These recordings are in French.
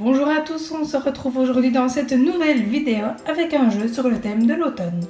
Bonjour à tous, on se retrouve aujourd'hui dans cette nouvelle vidéo avec un jeu sur le thème de l'automne.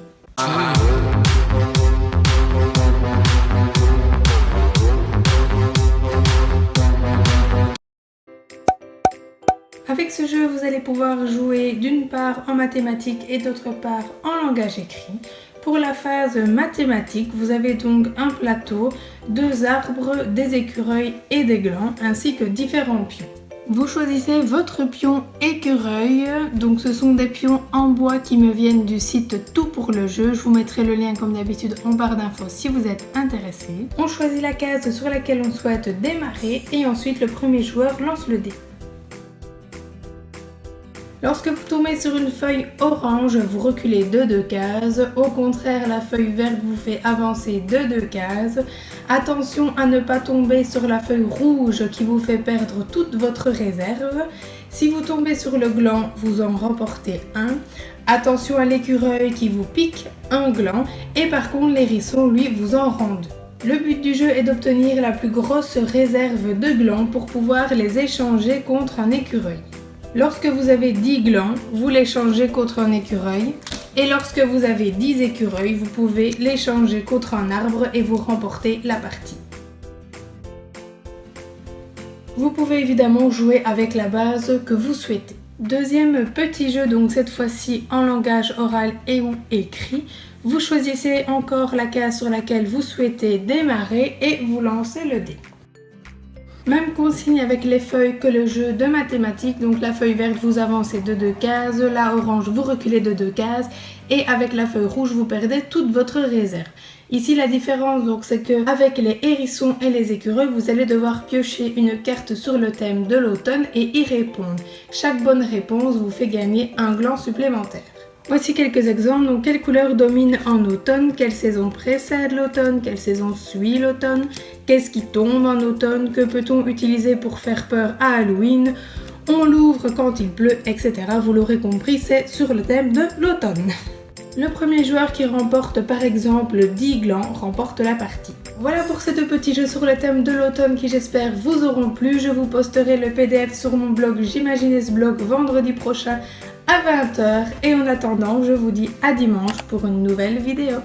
Avec ce jeu, vous allez pouvoir jouer d'une part en mathématiques et d'autre part en langage écrit. Pour la phase mathématique, vous avez donc un plateau, 2 arbres, des écureuils et des glands, ainsi que différents pions. Vous choisissez votre pion écureuil, donc ce sont des pions en bois qui me viennent du site Tout pour le jeu. Je vous mettrai le lien comme d'habitude en barre d'infos si vous êtes intéressé. On choisit la case sur laquelle on souhaite démarrer et ensuite le premier joueur lance le dé. Lorsque vous tombez sur une feuille orange, vous reculez de 2 cases. Au contraire, la feuille verte vous fait avancer de 2 cases. Attention à ne pas tomber sur la feuille rouge qui vous fait perdre toute votre réserve. Si vous tombez sur le gland, vous en remportez un. Attention à l'écureuil qui vous pique un gland. Et par contre, l'hérisson, lui, vous en rend 2. Le but du jeu est d'obtenir la plus grosse réserve de glands pour pouvoir les échanger contre un écureuil. Lorsque vous avez 10 glands, vous les changez contre un écureuil. Et lorsque vous avez 10 écureuils, vous pouvez les changer contre un arbre et vous remportez la partie. Vous pouvez évidemment jouer avec la base que vous souhaitez. Deuxième petit jeu, donc cette fois-ci en langage oral et ou écrit. Vous choisissez encore la case sur laquelle vous souhaitez démarrer et vous lancez le dé. Même consigne avec les feuilles que le jeu de mathématiques, donc la feuille verte vous avancez de 2 cases, la orange vous reculez de 2 cases et avec la feuille rouge vous perdez toute votre réserve. Ici la différence donc c'est que avec les hérissons et les écureuils vous allez devoir piocher une carte sur le thème de l'automne et y répondre. Chaque bonne réponse vous fait gagner un gland supplémentaire. Voici quelques exemples. Donc, quelle couleur domine en automne? Quelle saison précède l'automne? Quelle saison suit l'automne? Qu'est-ce qui tombe en automne? Que peut-on utiliser pour faire peur à Halloween? On l'ouvre quand il pleut, etc. Vous l'aurez compris, c'est sur le thème de l'automne. Le premier joueur qui remporte par exemple 10 glands remporte la partie. Voilà pour ces 2 petits jeux sur le thème de l'automne qui j'espère vous auront plu. Je vous posterai le PDF sur mon blog J'imaginais ce blog vendredi prochain à 20 h et en attendant je vous dis à dimanche pour une nouvelle vidéo.